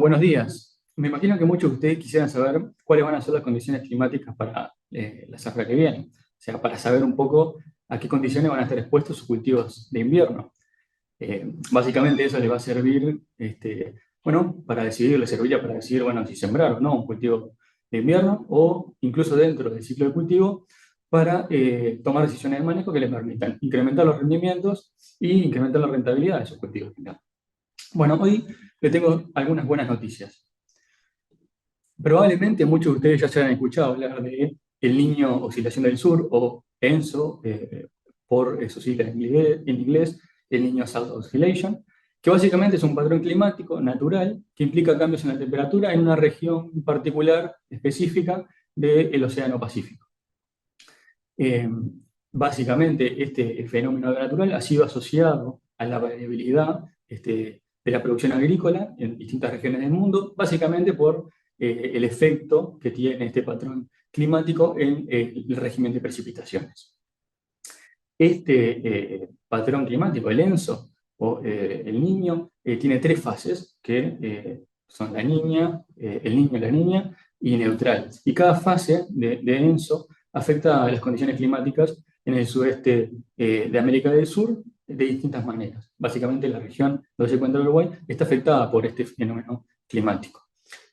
buenos días. Me imagino que muchos de ustedes quisieran saber cuáles van a ser las condiciones climáticas para la zafra que viene. O sea, para saber un poco a qué condiciones van a estar expuestos sus cultivos de invierno. Básicamente eso les va a servir, bueno, para decidir, les serviría para decidir, bueno, si sembrar o no un cultivo de invierno o incluso dentro del ciclo de cultivo para tomar decisiones de manejo que les permitan incrementar los rendimientos y incrementar la rentabilidad de sus cultivos de invierno. Bueno, hoy le tengo algunas buenas noticias. Probablemente muchos de ustedes ya se hayan escuchado hablar de El Niño Oscilación del Sur o ENSO, por sus siglas en inglés, El Niño South Oscillation, que básicamente es un patrón climático natural que implica cambios en la temperatura en una región particular, específica, del Océano Pacífico. Eh, Básicamente, este fenómeno natural ha sido asociado a la variabilidad de la producción agrícola en distintas regiones del mundo, básicamente por el efecto que tiene este patrón climático en el régimen de precipitaciones. Este patrón climático, el ENSO, o el Niño, tiene tres fases, que son la niña, el niño, la niña, y neutral. Y cada fase de ENSO afecta a las condiciones climáticas en el sureste de América del Sur de distintas maneras. Básicamente la región donde se encuentra Uruguay está afectada por este fenómeno climático.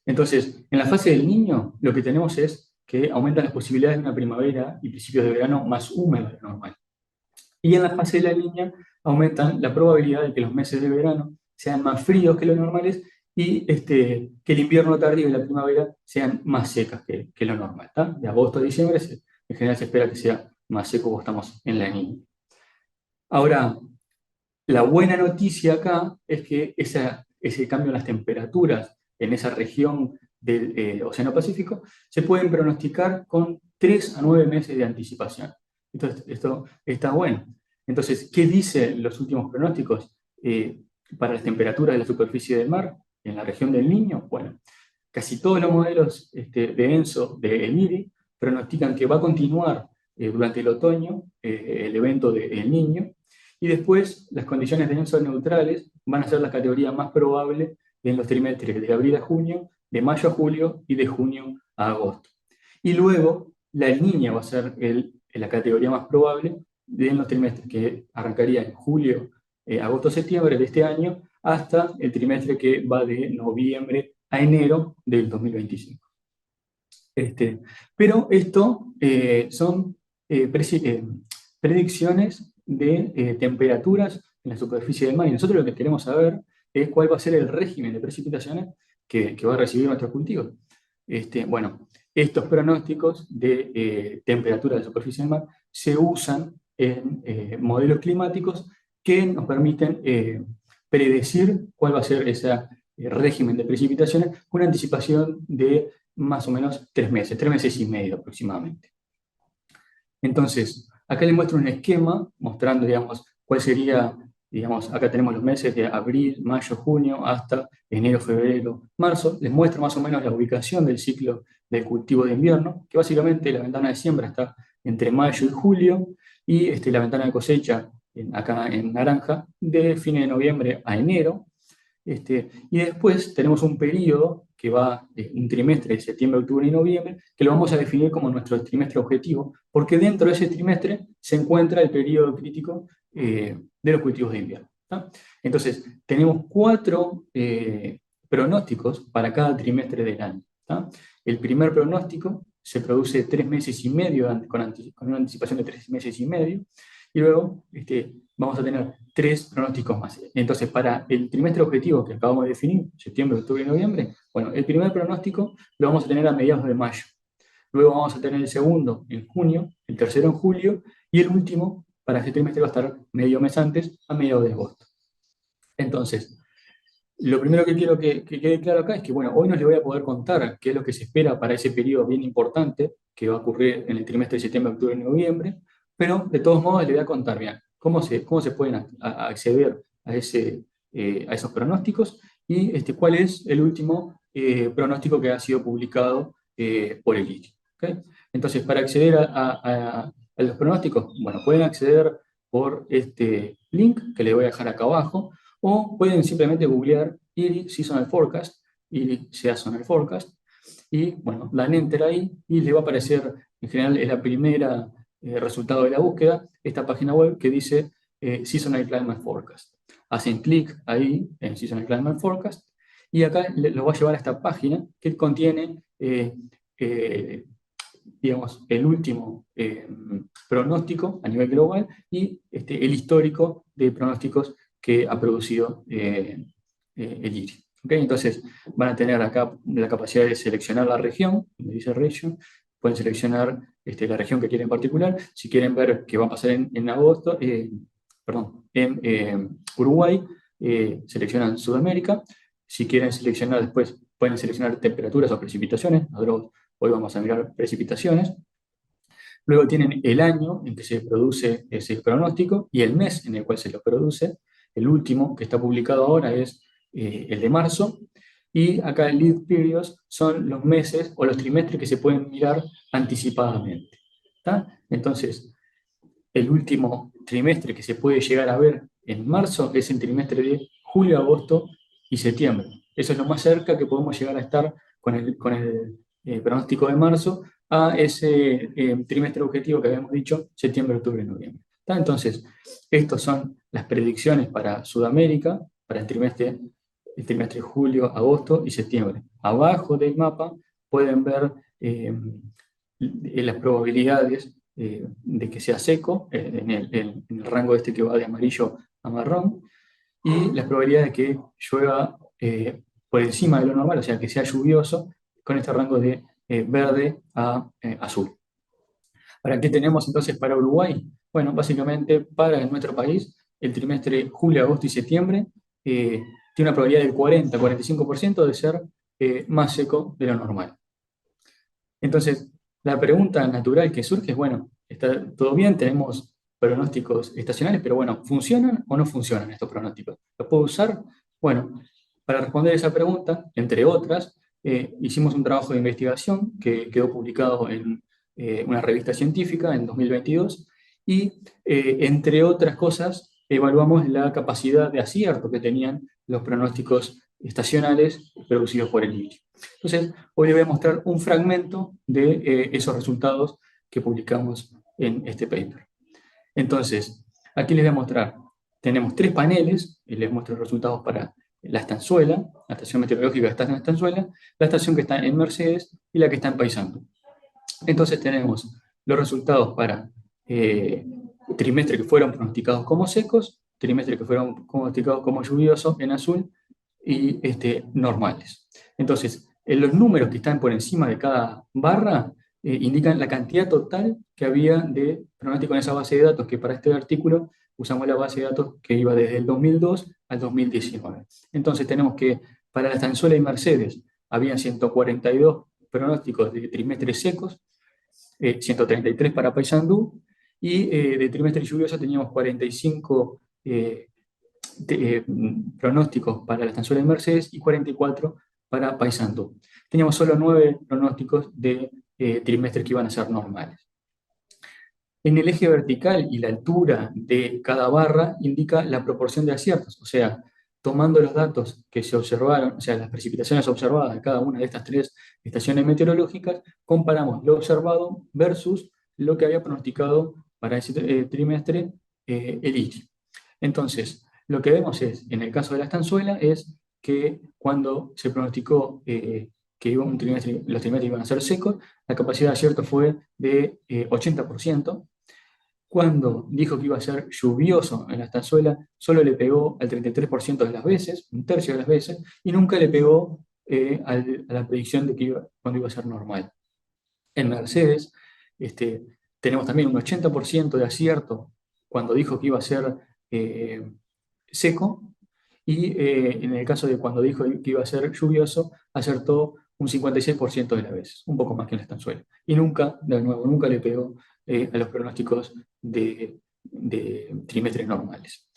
Entonces, en la fase del Niño, lo que tenemos es que aumentan las posibilidades de una primavera y principios de verano más húmedos de lo normal. Y en la fase de la Niña aumentan la probabilidad de que los meses de verano sean más fríos que los normales y que el invierno tardío y la primavera sean más secas que lo normal. De agosto a diciembre en general se espera que sea más seco porque estamos en la Niña. Ahora, la buena noticia acá es que ese cambio en las temperaturas en esa región del Océano Pacífico se pueden pronosticar con 3 a 9 meses de anticipación. Entonces, esto está bueno. Entonces, ¿qué dicen los últimos pronósticos para las temperaturas de la superficie del mar en la región del Niño? Bueno, casi todos los modelos de ENSO, de ENIRI, pronostican que va a continuar durante el otoño el evento del Niño, y después las condiciones de ENSO neutrales van a ser la categoría más probable en los trimestres de abril a junio, de mayo a julio y de junio a agosto. Y luego la Niña va a ser la categoría más probable en los trimestres que arrancaría en julio, agosto, septiembre de este año, hasta el trimestre que va de noviembre a enero del 2025. Pero esto son predicciones de temperaturas en la superficie del mar, y nosotros lo que queremos saber es cuál va a ser el régimen de precipitaciones que va a recibir nuestro cultivo. Bueno, estos pronósticos de temperatura de la superficie del mar se usan en modelos climáticos que nos permiten predecir cuál va a ser ese régimen de precipitaciones con una anticipación de más o menos 3 meses y medio aproximadamente. Entonces, acá les muestro un esquema mostrando, digamos, cuál sería, digamos, acá tenemos los meses de abril, mayo, junio, hasta enero, febrero, marzo. Les muestro más o menos la ubicación del ciclo del cultivo de invierno, que básicamente la ventana de siembra está entre mayo y julio, y la ventana de cosecha, acá en naranja, de fines de noviembre a enero. Y después tenemos un periodo que va de un trimestre de septiembre, octubre y noviembre, que lo vamos a definir como nuestro trimestre objetivo, porque dentro de ese trimestre se encuentra el periodo crítico de los cultivos de invierno. Entonces, tenemos 4 pronósticos para cada trimestre del año. El primer pronóstico se produce 3 meses y medio, con una anticipación de 3 meses y medio, y luego vamos a tener 3 pronósticos más. Entonces, para el trimestre objetivo que acabamos de definir, septiembre, octubre y noviembre, bueno, el primer pronóstico lo vamos a tener a mediados de mayo. Luego vamos a tener el segundo en junio, el tercero en julio, y el último para este trimestre va a estar medio mes antes, a mediados de agosto. Entonces, lo primero que quiero que quede claro acá es que, bueno, hoy no les voy a poder contar qué es lo que se espera para ese periodo bien importante que va a ocurrir en el trimestre de septiembre, octubre y noviembre, pero de todos modos les voy a contar bien cómo se pueden acceder a esos pronósticos y cuál es el último pronóstico que ha sido publicado por el IRI. ¿Okay? Entonces, para acceder a los pronósticos, bueno, pueden acceder por este link que les voy a dejar acá abajo, o pueden simplemente googlear IRI Seasonal Forecast y Seasonal Forecast. Y bueno, dan Enter ahí y le va a aparecer, en general, es la primera resultado de la búsqueda, esta página web que dice Seasonal Climate Forecast. Hacen clic ahí en Seasonal Climate Forecast y acá los va a llevar a esta página que contiene, digamos, el último pronóstico a nivel global y el histórico de pronósticos que ha producido el IRI. ¿Okay? Entonces van a tener acá la capacidad de seleccionar la región, donde dice region, pueden seleccionar la región que quieren en particular. Si quieren ver qué va a pasar en agosto, perdón, en Uruguay, seleccionan Sudamérica. Si quieren seleccionar después, pueden seleccionar temperaturas o precipitaciones. Nosotros hoy vamos a mirar precipitaciones. Luego tienen el año en que se produce ese pronóstico y el mes en el cual se lo produce. El último que está publicado ahora es el de marzo. Y acá el lead periods son los meses o los trimestres que se pueden mirar anticipadamente. ¿Tá? Entonces, el último trimestre que se puede llegar a ver en marzo es el trimestre de julio, agosto y septiembre. Eso es lo más cerca que podemos llegar a estar con el pronóstico de marzo a ese trimestre objetivo que habíamos dicho, septiembre, octubre, noviembre. ¿Tá? Entonces, estas son las predicciones para Sudamérica, para el trimestre julio, agosto y septiembre. Abajo del mapa pueden ver las probabilidades de que sea seco, en el rango este que va de amarillo a marrón, y las probabilidades de que llueva por encima de lo normal, o sea, que sea lluvioso, con este rango de verde a azul. ¿Para qué tenemos entonces para Uruguay? Bueno, básicamente para nuestro país, el trimestre julio, agosto y septiembre tiene una probabilidad del 40-45% de ser más seco de lo normal. Entonces, la pregunta natural que surge es, bueno, está todo bien, tenemos pronósticos estacionales, pero bueno, ¿funcionan o no funcionan estos pronósticos? ¿Los puedo usar? Bueno, para responder esa pregunta, entre otras, hicimos un trabajo de investigación que quedó publicado en una revista científica en 2022 y, entre otras cosas, evaluamos la capacidad de acierto que tenían los pronósticos estacionales producidos por el IRI. Entonces, hoy les voy a mostrar un fragmento de esos resultados que publicamos en este paper. Entonces, aquí les voy a mostrar, tenemos 3 paneles, y les muestro los resultados para la estanzuela, la estación meteorológica que está en la estanzuela, la estación que está en Mercedes y la que está en Paysandú. Entonces tenemos los resultados para trimestres que fueron pronosticados como secos, trimestres que fueron pronosticados como lluviosos en azul y normales. Entonces, los números que están por encima de cada barra indican la cantidad total que había de pronóstico en esa base de datos, que para este artículo usamos la base de datos que iba desde el 2002 al 2019. Entonces tenemos que para la estanzuela y Mercedes habían 142 pronósticos de trimestres secos, 133 para Paysandú, y de trimestre lluvioso teníamos 45 pronósticos para la estanzuela de Mercedes y 44 para Paysandú. Teníamos solo 9 pronósticos de trimestres que iban a ser normales. En el eje vertical y la altura de cada barra indica la proporción de aciertos, o sea, tomando los datos que se observaron, o sea, las precipitaciones observadas de cada una de estas 3 estaciones meteorológicas, comparamos lo observado versus lo que había pronosticado para ese trimestre el IRI. Entonces, lo que vemos es, en el caso de la estanzuela, es que cuando se pronosticó que los trimestres iban a ser secos, la capacidad de acierto fue de 80%. Cuando dijo que iba a ser lluvioso en la estanzuela, solo le pegó al 33% de las veces, un tercio de las veces, y nunca le pegó a la predicción de que cuando iba a ser normal. En Mercedes tenemos también un 80% de acierto cuando dijo que iba a ser seco, y en el caso de cuando dijo que iba a ser lluvioso, acertó un 56% de las veces, un poco más que en la estanzuela. Y nunca, de nuevo, nunca le pegó a los pronósticos de trimestres normales.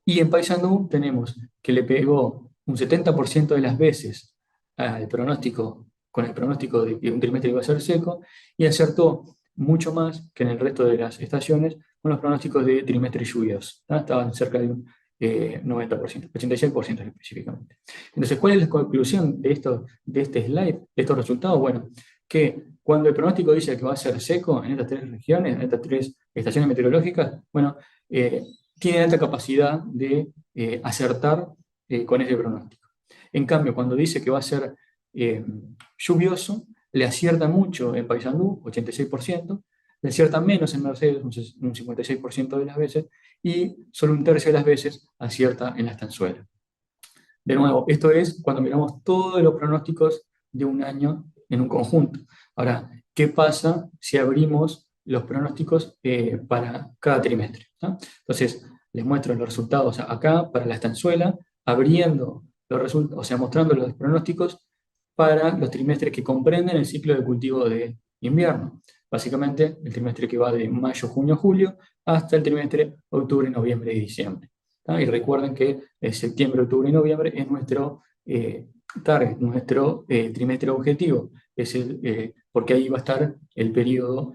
Y en Paysandú tenemos que le pegó un 70% de las veces al pronóstico, con el pronóstico de que un trimestre iba a ser seco, y acertó mucho más que en el resto de las estaciones con los pronósticos de trimestre lluvioso. Estaban cerca de un 90%, 86% específicamente. Entonces, ¿cuál es la conclusión de este slide, de estos resultados? Bueno, que cuando el pronóstico dice que va a ser seco en estas tres regiones, en estas tres estaciones meteorológicas, bueno, tiene alta capacidad de acertar con ese pronóstico. En cambio, cuando dice que va a ser lluvioso, le acierta mucho en Paysandú, 86%, le acierta menos en Mercedes, un 56% de las veces, y solo un tercio de las veces acierta en la estanzuela. De nuevo, esto es cuando miramos todos los pronósticos de un año en un conjunto. Ahora, ¿qué pasa si abrimos los pronósticos para cada trimestre? ¿No? Entonces, les muestro los resultados acá para la estanzuela, abriendo los resultados, o sea, mostrando los pronósticos para los trimestres que comprenden el ciclo de cultivo de invierno. Básicamente, el trimestre que va de mayo, junio, julio, hasta el trimestre octubre, noviembre y diciembre. ¿tá? Y recuerden que septiembre, octubre y noviembre es nuestro target, nuestro trimestre objetivo, porque ahí va a estar el periodo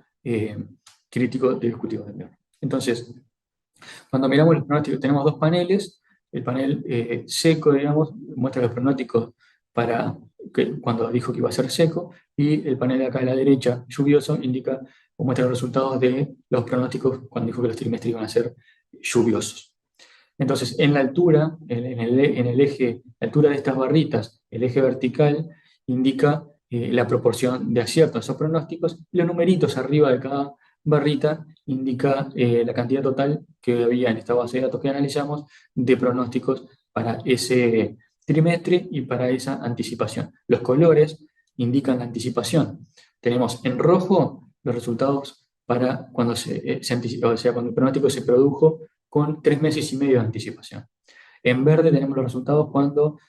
crítico del cultivo de invierno. Entonces, cuando miramos los pronósticos, tenemos dos paneles. El panel seco, digamos, muestra los pronósticos para cuando dijo que iba a ser seco, y el panel acá a la derecha, lluvioso, indica o muestra los resultados de los pronósticos cuando dijo que los trimestres iban a ser lluviosos. Entonces, en la altura, en el eje, la altura de estas barritas, el eje vertical indica la proporción de acierto a esos pronósticos, y los numeritos arriba de cada barrita indica la cantidad total que había en esta base de datos que analizamos de pronósticos para ese trimestre y para esa anticipación. Los colores indican la anticipación. Tenemos en rojo los resultados para cuando se anticipó, o sea, cuando el pronóstico se produjo con 3 meses y medio de anticipación. En verde tenemos los resultados cuando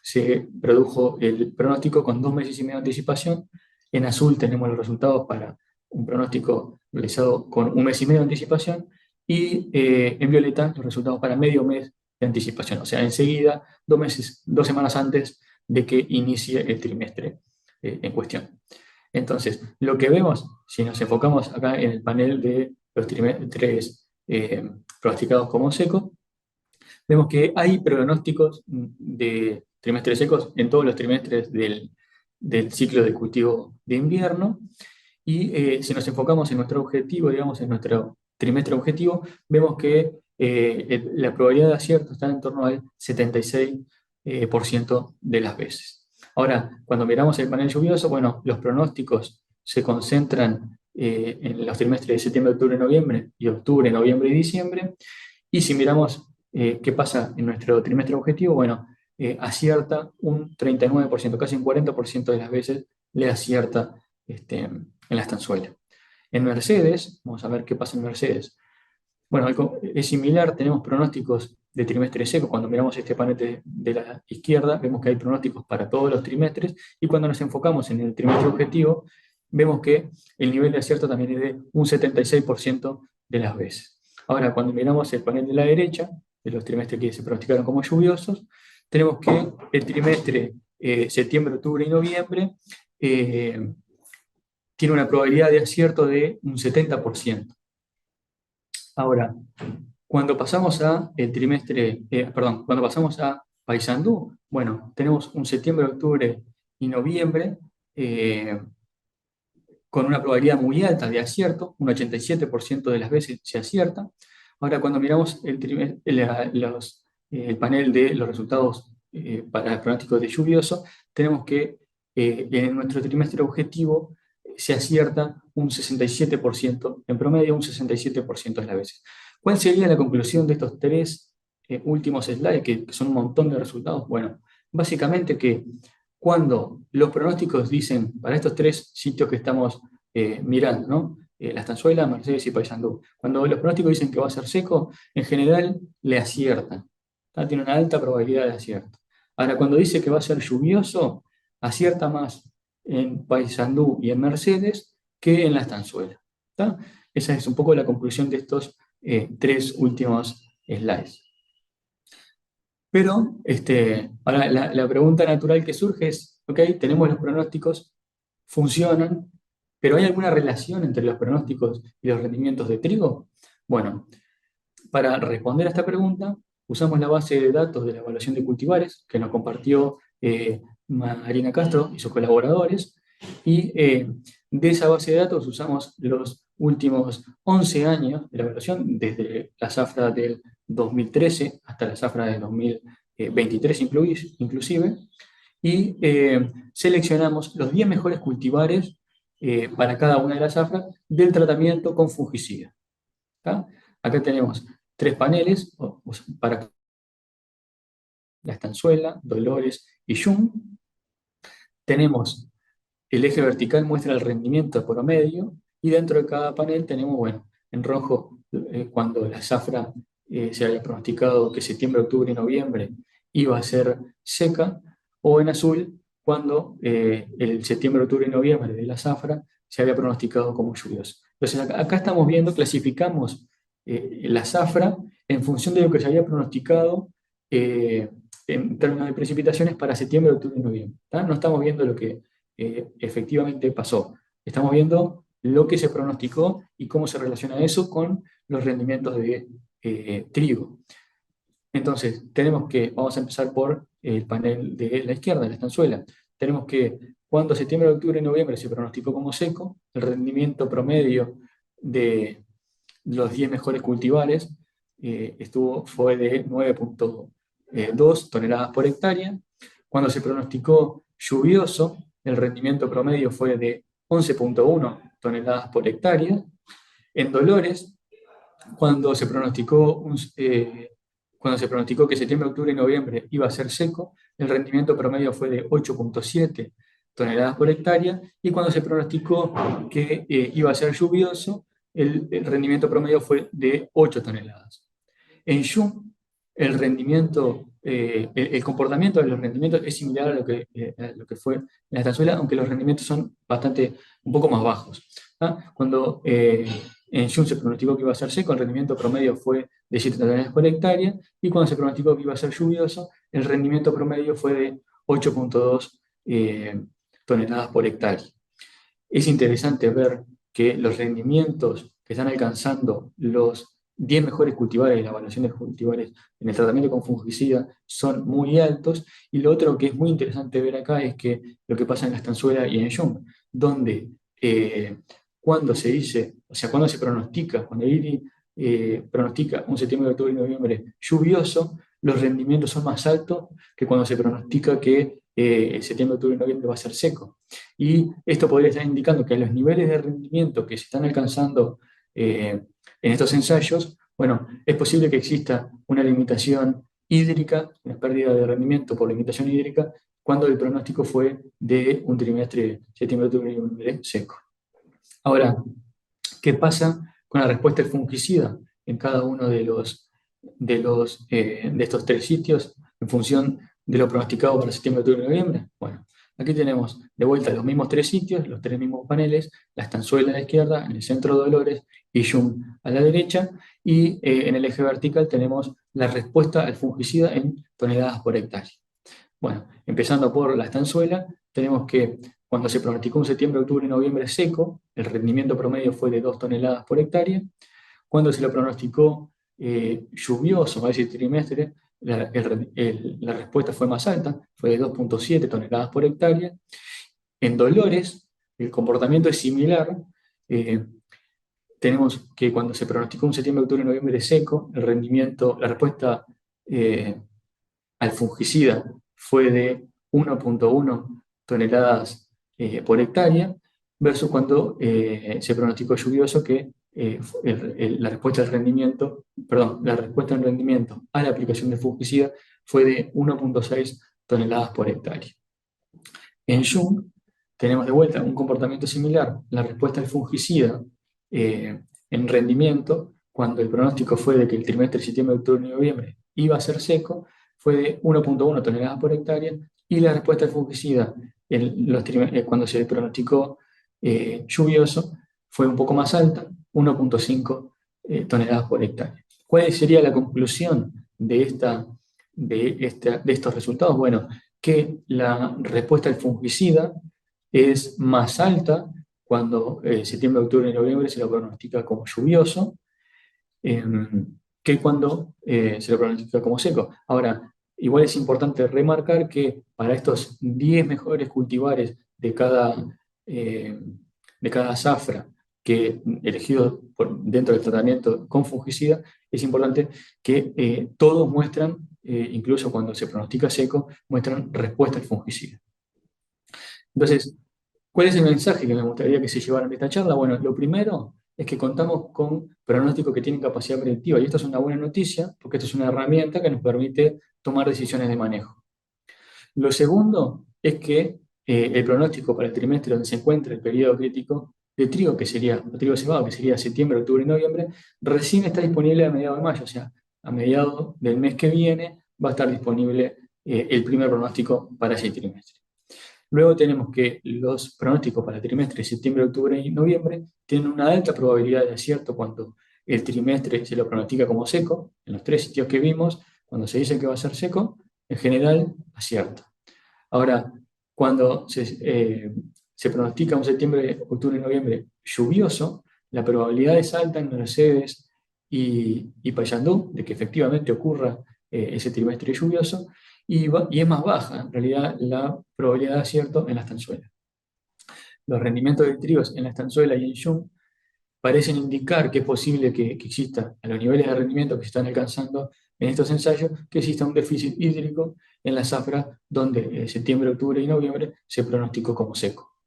se produjo el pronóstico con 2 meses y medio de anticipación. En azul tenemos los resultados para un pronóstico realizado con 1 mes y medio de anticipación. Y en violeta los resultados para medio mes de anticipación. O sea, enseguida, 2 semanas antes de que inicie el trimestre en cuestión. Entonces, lo que vemos, si nos enfocamos acá en el panel de los trimestres pronosticados como secos, vemos que hay pronósticos de trimestres secos en todos los trimestres del ciclo de cultivo de invierno. Y si nos enfocamos en nuestro objetivo, digamos, en nuestro trimestre objetivo, vemos que la probabilidad de acierto está en torno al 76% de las veces. Ahora, cuando miramos el panel lluvioso, bueno, los pronósticos se concentran en los trimestres de septiembre, octubre, noviembre, y octubre, noviembre y diciembre. Y si miramos qué pasa en nuestro trimestre objetivo, bueno, acierta un 39%, casi un 40% de las veces le acierta en la estanzuela. En Mercedes, vamos a ver qué pasa en Mercedes. Bueno, es similar, tenemos pronósticos de trimestre seco. Cuando miramos este panel de la izquierda, vemos que hay pronósticos para todos los trimestres, y cuando nos enfocamos en el trimestre objetivo, vemos que el nivel de acierto también es de un 76% de las veces. Ahora, cuando miramos el panel de la derecha, de los trimestres que se pronosticaron como lluviosos, tenemos que el trimestre septiembre, octubre y noviembre tiene una probabilidad de acierto de un 70%. Ahora, cuando pasamos a el trimestre, cuando pasamos a Paysandú, bueno, tenemos un septiembre, octubre y noviembre con una probabilidad muy alta de acierto, un 87% de las veces se acierta. Ahora, cuando miramos el panel de los resultados para el pronóstico de lluvioso, tenemos que en nuestro trimestre objetivo se acierta un 67%, en promedio un 67% de las veces. ¿Cuál sería la conclusión de estos tres últimos slides, que son un montón de resultados? Bueno, básicamente que cuando los pronósticos dicen, para estos tres sitios que estamos mirando, ¿no? La Estanzuela, Mercedes y Paysandú, cuando los pronósticos dicen que va a ser seco, en general le aciertan. Tiene una alta probabilidad de acierto. Ahora, cuando dice que va a ser lluvioso, acierta más en Paysandú y en Mercedes que en la Estanzuela. ¿Tá? Esa es un poco la conclusión de estos tres últimos slides. Pero ahora la pregunta natural que surge es, ok, tenemos los pronósticos, funcionan, pero ¿hay alguna relación entre los pronósticos y los rendimientos de trigo? Bueno, Para responder a esta pregunta, usamos la base de datos de la evaluación de cultivares que nos compartió Marina Castro y sus colaboradores, y de esa base de datos usamos los últimos 11 años de la evaluación, desde la zafra del 2013 hasta la zafra del 2023 inclusive, y seleccionamos los 10 mejores cultivares para cada una de las zafras del tratamiento con fungicida. ¿Tá? Acá tenemos 3 paneles para la estanzuela, Dolores y Jung. Tenemos el eje vertical muestra el rendimiento promedio y dentro de cada panel tenemos, bueno, en rojo cuando la zafra se había pronosticado que septiembre, octubre y noviembre iba a ser seca, o en azul cuando el septiembre, octubre y noviembre de la zafra se había pronosticado como lluvioso. Entonces acá estamos viendo, clasificamos la zafra en función de lo que se había pronosticado en términos de precipitaciones para septiembre, octubre y noviembre. ¿Tá? No estamos viendo lo que efectivamente pasó. Estamos viendo lo que se pronosticó y cómo se relaciona eso con los rendimientos de trigo. Entonces, vamos a empezar por el panel de la izquierda, la estanzuela. Tenemos que cuando septiembre, octubre y noviembre se pronosticó como seco, el rendimiento promedio de los 10 mejores cultivares fue de 9,2 toneladas por hectárea. Cuando se pronosticó lluvioso, el rendimiento promedio fue de 11,1 toneladas por hectárea. En Dolores, cuando se pronosticó, cuando se pronosticó que septiembre, octubre y noviembre iba a ser seco, el rendimiento promedio fue de 8,7 toneladas por hectárea, y cuando se pronosticó que iba a ser lluvioso, el rendimiento promedio fue de 8 toneladas. En Jung, el rendimiento, el comportamiento de los rendimientos es similar a lo que fue en la estanzuela, aunque los rendimientos son un poco más bajos. ¿Ah? Cuando en Jung se pronosticó que iba a ser seco, el rendimiento promedio fue de 7 toneladas por hectárea, y cuando se pronosticó que iba a ser lluvioso, el rendimiento promedio fue de 8,2 toneladas por hectárea. Es interesante ver que los rendimientos que están alcanzando los 10 mejores cultivares de la evaluación de cultivares en el tratamiento con fungicida son muy altos, y lo otro que es muy interesante ver acá es que lo que pasa en la estanzuela y en Jung, donde cuando se dice, o sea, cuando se pronostica, cuando IRI pronostica un septiembre, octubre y noviembre lluvioso, los rendimientos son más altos que cuando se pronostica que septiembre, octubre y noviembre va a ser seco. Y esto podría estar indicando que los niveles de rendimiento que se están alcanzando en estos ensayos, bueno, es posible que exista una limitación hídrica, una pérdida de rendimiento por limitación hídrica, cuando el pronóstico fue de un trimestre, septiembre, octubre y noviembre seco. Ahora, ¿qué pasa con la respuesta del fungicida en cada uno de estos 3 sitios en función de lo pronosticado para septiembre, octubre y noviembre? Bueno, aquí tenemos de vuelta los mismos 3 sitios, los 3 mismos paneles, la estanzuela a la izquierda, en el centro Dolores y Jung a la derecha, y en el eje vertical tenemos la respuesta al fungicida en toneladas por hectárea. Bueno, empezando por la estanzuela, tenemos que cuando se pronosticó un septiembre, octubre y noviembre seco, el rendimiento promedio fue de 2 toneladas por hectárea. Cuando se lo pronosticó lluvioso a ese trimestre, la respuesta fue más alta, fue de 2,7 toneladas por hectárea. En Dolores, el comportamiento es similar. Tenemos que cuando se pronosticó un septiembre, octubre y noviembre seco, el rendimiento, la respuesta al fungicida fue de 1,1 toneladas por hectárea, versus cuando se pronosticó lluvioso que la respuesta al rendimiento, perdón, la respuesta al rendimiento a la aplicación de fungicida fue de 1,6 toneladas por hectárea. En Jung tenemos de vuelta un comportamiento similar. La respuesta al fungicida en rendimiento, cuando el pronóstico fue de que el trimestre de septiembre, octubre y noviembre iba a ser seco, fue de 1,1 toneladas por hectárea, y la respuesta al fungicida cuando se pronosticó lluvioso fue un poco más alta, 1,5 toneladas por hectárea. ¿Cuál sería la conclusión de estos resultados? Bueno, que la respuesta al fungicida es más alta cuando septiembre, octubre y noviembre se lo pronostica como lluvioso. que cuando se lo pronostica como seco. Ahora, igual es importante remarcar que para estos 10 mejores cultivares eh, de cada zafra que elegidos dentro del tratamiento con fungicida, es importante que todos muestran, incluso cuando se pronostica seco, muestran respuesta al fungicida. Entonces, ¿cuál es el mensaje que me gustaría que se llevaran de esta charla? Bueno, lo primero es que contamos con pronósticos que tienen capacidad predictiva, y esto es una buena noticia, porque esto es una herramienta que nos permite tomar decisiones de manejo. Lo segundo es que el pronóstico para el trimestre donde se encuentra el periodo crítico de trigo, que sería, o trigo cebado, que sería septiembre, octubre y noviembre, recién está disponible a mediados de mayo, o sea, a mediados del mes que viene va a estar disponible el primer pronóstico para ese trimestre. Luego tenemos que los pronósticos para el trimestre de septiembre, octubre y noviembre tienen una alta probabilidad de acierto cuando el trimestre se lo pronostica como seco. En los 3 sitios que vimos, cuando se dice que va a ser seco, en general acierta. Ahora, cuando se pronostica un septiembre, octubre y noviembre lluvioso, la probabilidad es alta en Mercedes y Paysandú de que efectivamente ocurra ese trimestre lluvioso y es más baja, en realidad, la probabilidad de acierto en la estanzuela. Los rendimientos de trigos en la estanzuela y en Yum parecen indicar que es posible que exista, a los niveles de rendimiento que se están alcanzando en estos ensayos, que exista un déficit hídrico en la zafra donde septiembre, octubre y noviembre se pronosticó como seco.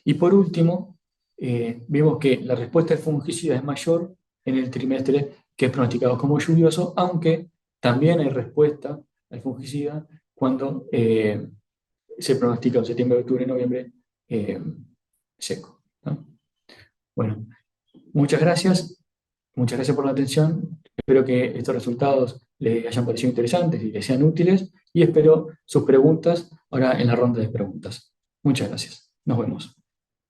Y por último, vemos que la respuesta del fungicida es mayor en el trimestre que es pronosticado como lluvioso, aunque también hay respuesta al fungicida cuando se pronostica en septiembre, octubre y noviembre seco, ¿no? Bueno, muchas gracias por la atención. Espero que estos resultados les hayan parecido interesantes y les sean útiles y espero sus preguntas ahora en la ronda de preguntas. Muchas gracias. Nos vemos.